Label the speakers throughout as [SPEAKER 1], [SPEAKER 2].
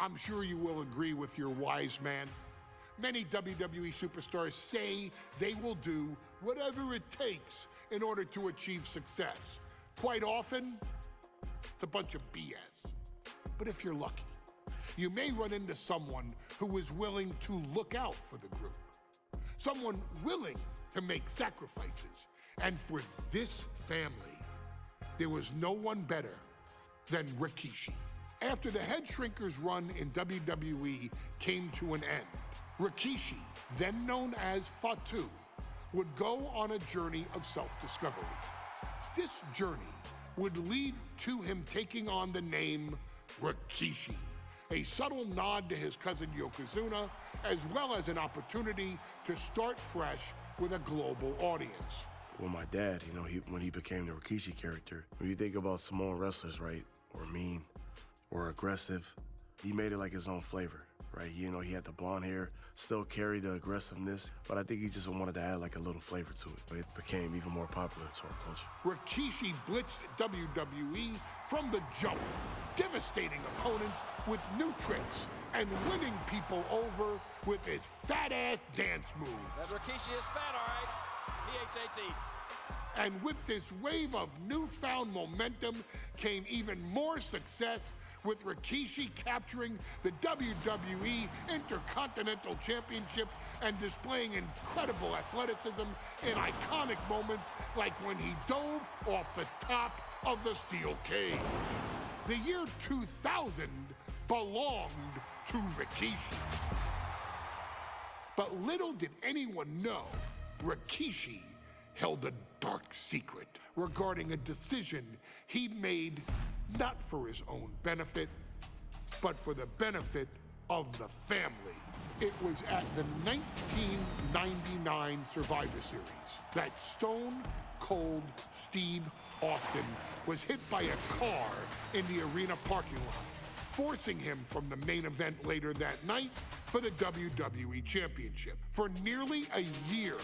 [SPEAKER 1] I'm sure you will agree with your wise man. Many WWE superstars say they will do whatever it takes in order to achieve success. Quite often, it's a bunch of BS. But if you're lucky, you may run into someone who is willing to look out for the group. Someone willing to make sacrifices. And for this family, there was no one better than Rikishi. After the Head Shrinkers run in WWE came to an end, Rikishi, then known as Fatu, would go on a journey of self-discovery. This journey would lead to him taking on the name Rikishi, a subtle nod to his cousin Yokozuna, as well as an opportunity to start fresh with a global audience.
[SPEAKER 2] Well, my dad, when he became the Rikishi character, when you think about Samoan wrestlers, right, or mean, or aggressive, he made it like his own flavor, right? He had the blonde hair, still carried the aggressiveness, but I think he just wanted to add like a little flavor to it. It became even more popular to our culture.
[SPEAKER 1] Rikishi blitzed WWE from the jump, devastating opponents with new tricks and winning people over with his fat-ass dance moves.
[SPEAKER 3] That Rikishi is fat, all right. P-H-A-T.
[SPEAKER 1] And with this wave of newfound momentum came even more success, with Rikishi capturing the WWE Intercontinental Championship and displaying incredible athleticism in iconic moments like when he dove off the top of the steel cage. The year 2000 belonged to Rikishi. But little did anyone know, Rikishi held a dark secret regarding a decision he'd made not for his own benefit, but for the benefit of the family. It was at the 1999 Survivor Series that Stone Cold Steve Austin was hit by a car in the arena parking lot, forcing him from the main event later that night for the WWE Championship. For nearly a year,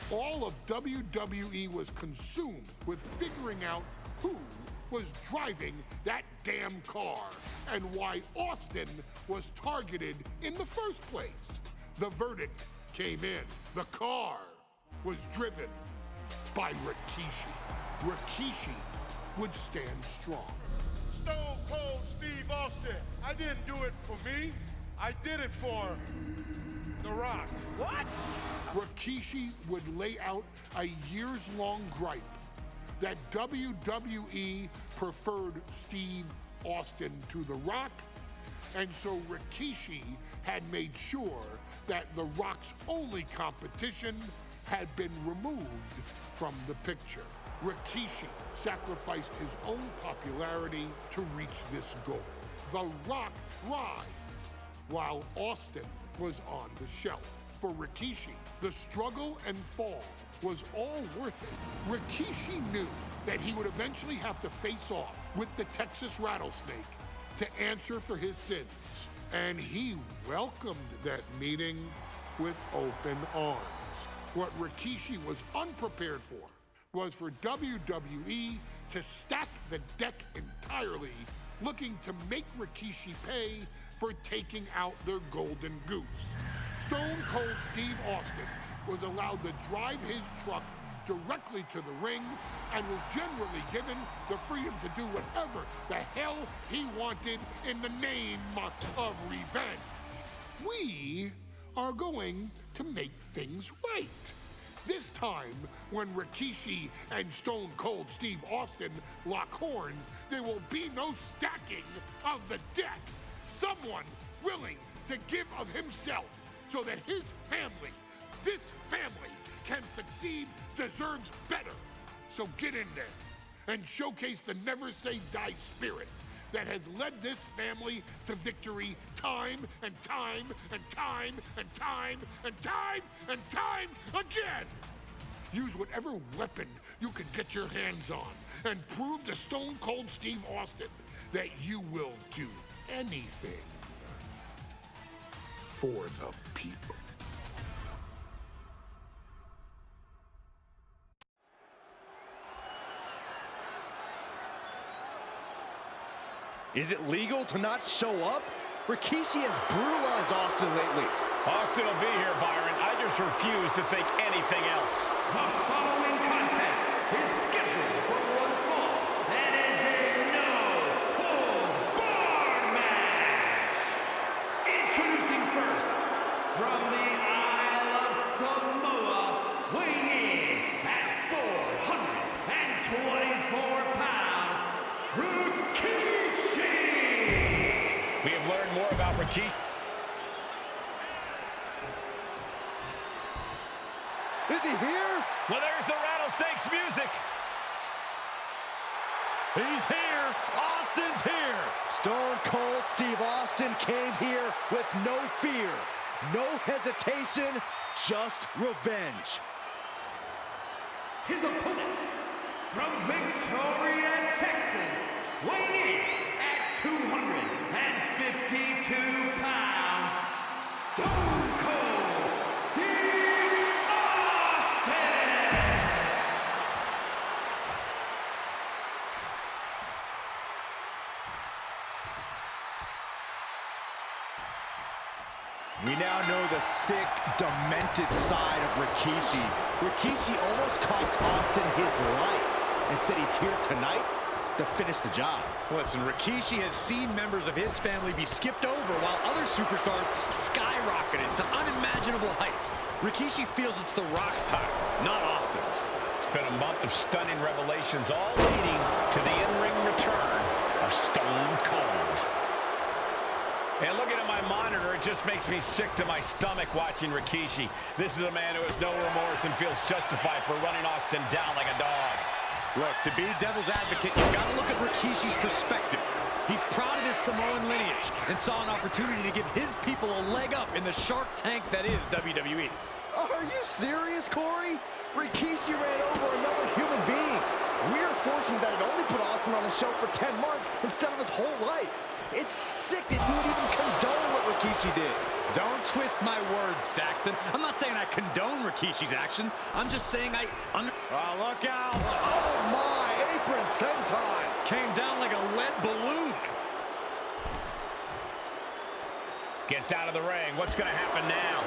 [SPEAKER 1] all of WWE was consumed with figuring out who was driving that damn car and why Austin was targeted in the first place. The verdict came in. The car was driven by Rikishi. Rikishi would stand strong.
[SPEAKER 4] Stone Cold Steve Austin, I didn't do it for me. I did it for The Rock.
[SPEAKER 3] What?
[SPEAKER 1] Rikishi would lay out a years-long gripe that WWE preferred Steve Austin to The Rock, and so Rikishi had made sure that The Rock's only competition had been removed from the picture. Rikishi sacrificed his own popularity to reach this goal. The Rock thrived while Austin was on the shelf. For Rikishi, the struggle and fall was all worth it. Rikishi knew that he would eventually have to face off with the Texas Rattlesnake to answer for his sins. And he welcomed that meeting with open arms. What Rikishi was unprepared for was for WWE to stack the deck entirely, looking to make Rikishi pay for taking out their golden goose. Stone Cold Steve Austin was allowed to drive his truck directly to the ring and was generally given the freedom to do whatever the hell he wanted in the name of revenge. We are going to make things right. This time, when Rikishi and Stone Cold Steve Austin lock horns, there will be no stacking of the deck. Someone willing to give of himself so that his family, this family, can succeed, deserves better. So get in there and showcase the never say die spirit that has led this family to victory time and time and time and time and time and time again. Use whatever weapon you can get your hands on and prove to Stone Cold Steve Austin that you will do anything for the people.
[SPEAKER 5] Is it legal to not show up? Rikishi has brutalized Austin lately.
[SPEAKER 6] Austin will be here, Byron. I just refuse to think anything else.
[SPEAKER 7] The following contest is scheduled for one fall and is a no-holds-barred match. Introducing first, from the Isle of Samoa, weighing in at 424 pounds, Rikishi!
[SPEAKER 6] We have learned more about Rikishi.
[SPEAKER 5] Is he here?
[SPEAKER 6] Well, there's the rattlesnakes music.
[SPEAKER 5] He's here. Austin's here. Stone Cold Steve Austin came here with no fear, no hesitation, just revenge.
[SPEAKER 7] His opponent, from Victoria, Texas, weighing in at 252 pounds, Stone Cold Steve Austin!
[SPEAKER 5] We now know the sick, demented side of Rikishi. Rikishi almost cost Austin his life and said he's here tonight to finish the job.
[SPEAKER 8] Listen, Rikishi has seen members of his family be skipped over while other superstars skyrocketed to unimaginable heights. Rikishi feels it's The Rock's time, not Austin's.
[SPEAKER 6] It's been a month of stunning revelations, all leading to the in-ring return of Stone Cold. And looking at my monitor, it just makes me sick to my stomach watching Rikishi. This is a man who has no remorse and feels justified for running Austin down like a dog.
[SPEAKER 8] Look, to be devil's advocate, you've got to look at Rikishi's perspective. He's proud of his Samoan lineage and saw an opportunity to give his people a leg up in the Shark Tank that is WWE.
[SPEAKER 5] Are you serious, Corey? Rikishi ran over another human being. We're fortunate that it only put Austin on the show for 10 months instead of his whole life. It's sick that you would even condone what Rikishi did.
[SPEAKER 8] Don't twist my words, Saxton. I'm not saying I condone Rikishi's actions. I'm just saying I look out.
[SPEAKER 5] Oh my, apron senton.
[SPEAKER 8] Came down like a lead balloon.
[SPEAKER 6] Gets out of the ring. What's going to happen now?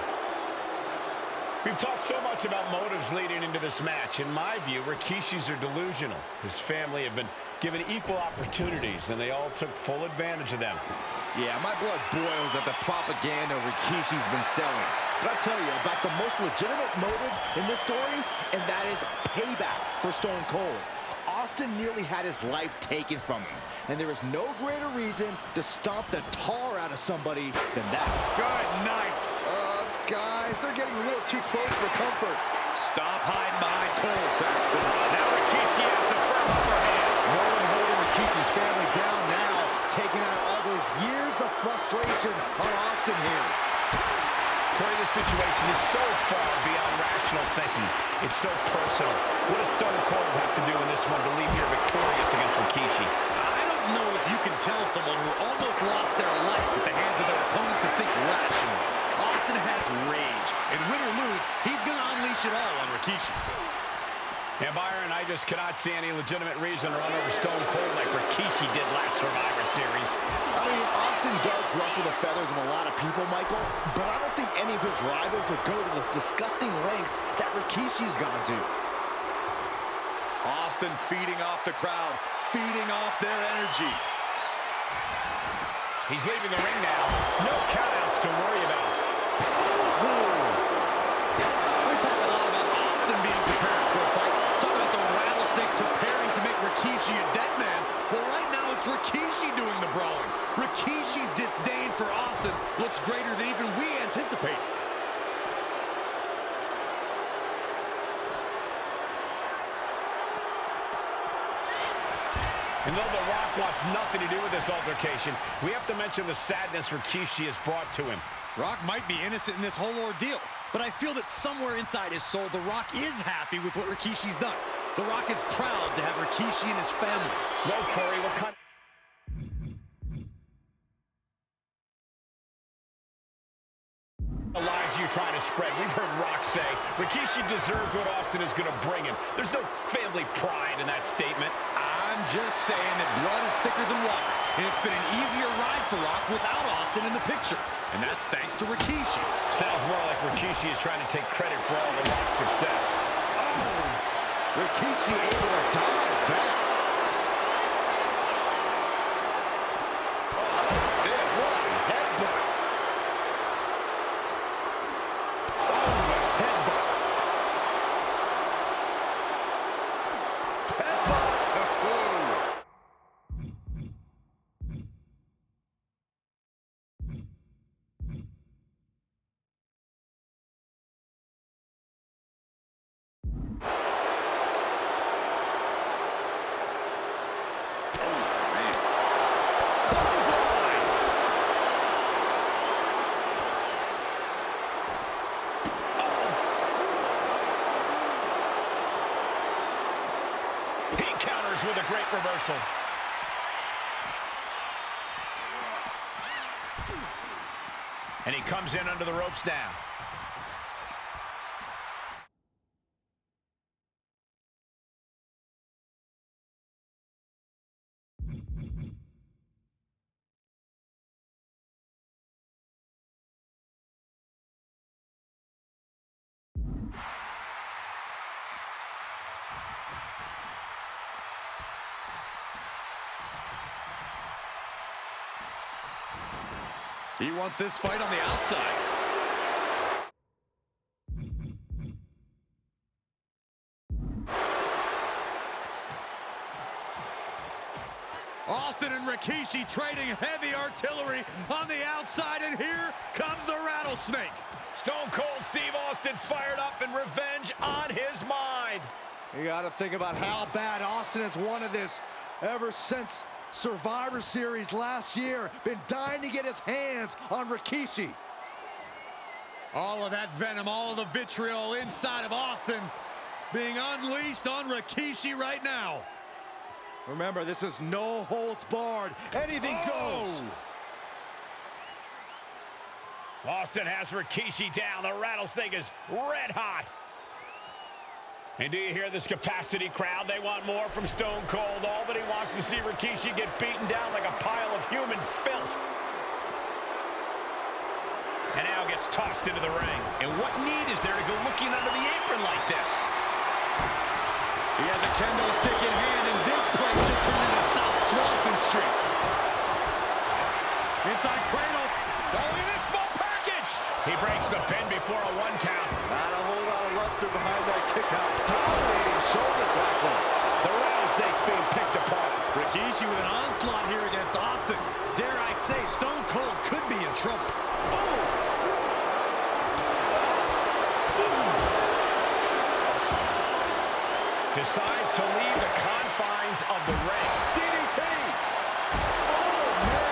[SPEAKER 6] We've talked so much about motives leading into this match. In my view, Rikishi's are delusional. His family have been given equal opportunities, and they all took full advantage of them.
[SPEAKER 5] Yeah, my blood boils at the propaganda Rikishi's been selling. But I'll tell you about the most legitimate motive in this story, and that is payback for Stone Cold. Austin nearly had his life taken from him, and there is no greater reason to stomp the tar out of somebody than that.
[SPEAKER 8] Good night.
[SPEAKER 5] Guys, they're getting a little too close for comfort.
[SPEAKER 8] Stop hiding behind Cole, Saxton.
[SPEAKER 6] Now Rikishi has the firm upper hand.
[SPEAKER 5] No one holding Rikishi's family down now, taking out all those years of frustration on Austin here.
[SPEAKER 6] Corey, this situation is so far beyond rational thinking. It's so personal. What does Stone Cold have to do in this one to leave here victorious against Rikishi?
[SPEAKER 8] I don't know if you can tell someone who almost lost their life at the hands of their opponent to think rationally. Austin has rage, and win or lose, he's going to unleash it all on Rikishi.
[SPEAKER 6] Yeah, Byron, I just cannot see any legitimate reason to run over Stone Cold like Rikishi did last Survivor Series.
[SPEAKER 5] I mean, Austin does ruffle the feathers of a lot of people, Michael, but I don't think any of his rivals would go to the disgusting lengths that Rikishi's gone to.
[SPEAKER 8] Austin feeding off the crowd, feeding off their energy.
[SPEAKER 6] He's leaving the ring now. No countouts to worry about.
[SPEAKER 8] We talk a lot about Austin being prepared for a fight. Talk about the rattlesnake preparing to make Rikishi a dead man. Well, right now it's Rikishi doing the brawling. Rikishi's disdain for Austin looks greater than even we anticipated.
[SPEAKER 6] And though The Rock wants nothing to do with this altercation, we have to mention the sadness Rikishi has brought to him.
[SPEAKER 8] Rock might be innocent in this whole ordeal, but I feel that somewhere inside his soul, The Rock is happy with what Rikishi's done. The Rock is proud to have Rikishi and his family.
[SPEAKER 6] Well, Corey, what kind of lies are you trying to spread? We've heard Rock say Rikishi deserves what Austin is going to bring him. There's no family pride in that statement.
[SPEAKER 8] I'm just saying that blood is thicker than water. and it's been an easier ride for Rock without Austin in the picture. And that's thanks to Rikishi.
[SPEAKER 6] Sounds more like Rikishi is trying to take credit for all the Rock's success.
[SPEAKER 5] Oh, Rikishi able to dodge that. What a headbutt.
[SPEAKER 6] With a great reversal. And he comes in under the ropes now.
[SPEAKER 8] He wants this fight on the outside. Austin and Rikishi trading heavy artillery on the outside, and here comes the rattlesnake.
[SPEAKER 6] Stone Cold Steve Austin fired up and revenge on his mind.
[SPEAKER 5] You got to think about how bad Austin has wanted this ever since Survivor Series last year. Been dying to get his hands on Rikishi.
[SPEAKER 8] All of that venom, all of the vitriol inside of Austin being unleashed on Rikishi right now.
[SPEAKER 5] Remember, this is no holds barred. Anything goes.
[SPEAKER 6] Austin has Rikishi down. The rattlesnake is red hot. And do you hear this capacity crowd? They want more from Stone Cold. All that he wants to see Rikishi get beaten down like a pile of human filth. And now gets tossed into the ring. And what need is there to go looking under the apron like this?
[SPEAKER 8] He has a kendo stick in hand, and this place just turned into South Swanson Street. Inside cradle.
[SPEAKER 6] Oh, in a small package. He breaks the pin before a 1 count.
[SPEAKER 5] Not a whole lot of luster behind that kick out. Dominating shoulder tackle.
[SPEAKER 6] The rattlesnake's being picked apart.
[SPEAKER 8] Rikishi with an onslaught here against Austin. Dare I say, Stone Cold could be in trouble. Oh!
[SPEAKER 6] Decides to leave the confines of the ring.
[SPEAKER 8] DDT!
[SPEAKER 5] Oh, man!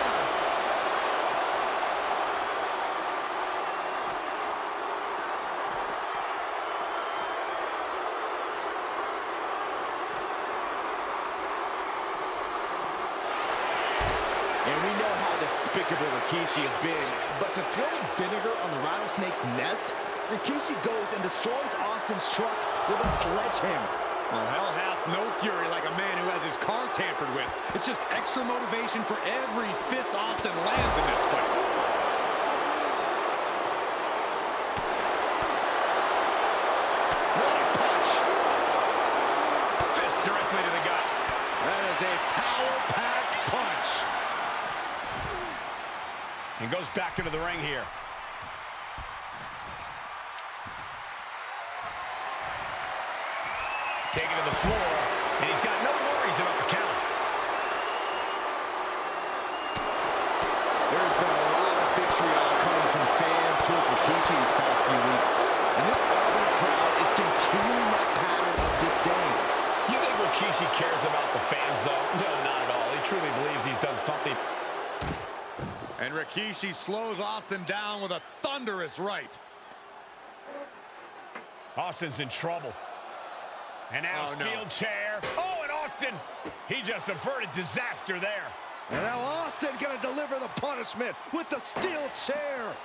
[SPEAKER 5] And we know how despicable Rikishi has been, but to throw vinegar on the rattlesnake's nest, Rikishi goes and destroys Austin's truck with a sledgehammer.
[SPEAKER 8] Well, hell hath no fury like a man who has his car tampered with. It's just extra motivation for every fist Austin lands in this fight.
[SPEAKER 6] What a punch! Fist directly to the gut.
[SPEAKER 5] That is a power-packed punch.
[SPEAKER 6] And goes back into the ring here. Taken to the floor, and he's got no worries about the count.
[SPEAKER 5] There's been a lot of vitriol coming from fans towards Rikishi these past few weeks, and this Auburn crowd is continuing that pattern of disdain.
[SPEAKER 6] You think Rikishi cares about the fans, though? No, not at all. He truly believes he's done something.
[SPEAKER 8] And Rikishi slows Austin down with a thunderous right.
[SPEAKER 6] Austin's in trouble. And now steel chair. Oh, and Austin, he just averted disaster there.
[SPEAKER 5] And now Austin gonna deliver the punishment with the steel chair.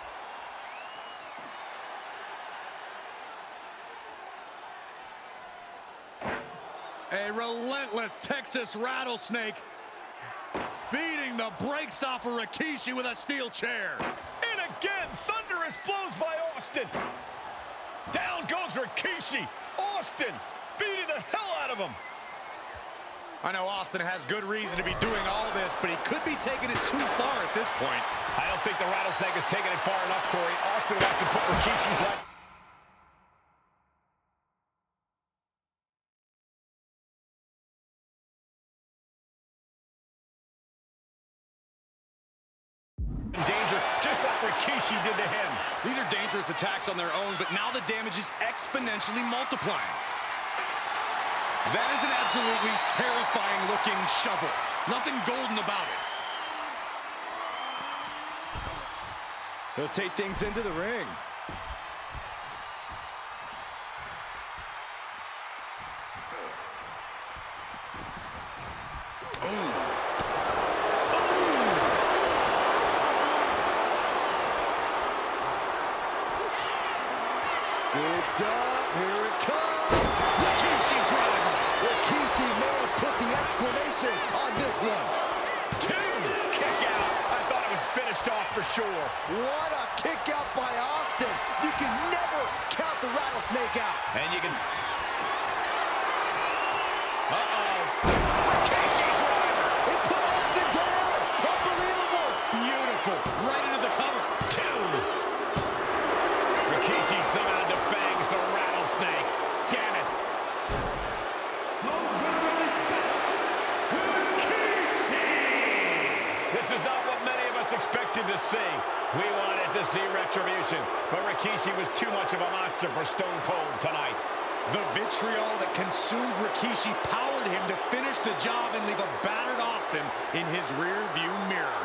[SPEAKER 8] A relentless Texas rattlesnake beating the the brakes off of Rikishi with a steel chair.
[SPEAKER 6] And again, thunderous blows by Austin. Down goes Rikishi. Austin beating the hell out of him.
[SPEAKER 8] I know Austin has good reason to be doing all this, but he could be taking it too far at this point.
[SPEAKER 6] I don't think the Rattlesnake is taking it far enough, Corey. Austin wants to put Rikishi's life. In danger, just like Rikishi did to him.
[SPEAKER 8] These are dangerous attacks on their own, but now the damage is exponentially multiplying. That is an absolutely terrifying-looking shovel. Nothing golden about it.
[SPEAKER 5] He'll take things into the ring. Scooped up, here it comes. Rikishi driver. Rikishi may have put the exclamation on this one.
[SPEAKER 6] Kick out. I thought it was finished off for sure.
[SPEAKER 5] What a kick out by Austin. You can never count the Rattlesnake out.
[SPEAKER 6] And you can... Rikishi driver.
[SPEAKER 5] It put Austin down. Unbelievable.
[SPEAKER 8] Beautiful. Right into the cover.
[SPEAKER 6] Rikishi somehow defangs the Rattlesnake. Damn it. This is not what many of us expected to see. We wanted to see retribution, but Rikishi was too much of a monster for Stone Cold tonight.
[SPEAKER 8] The vitriol that consumed Rikishi powered him to finish the job and leave a battered Austin in his rear view mirror.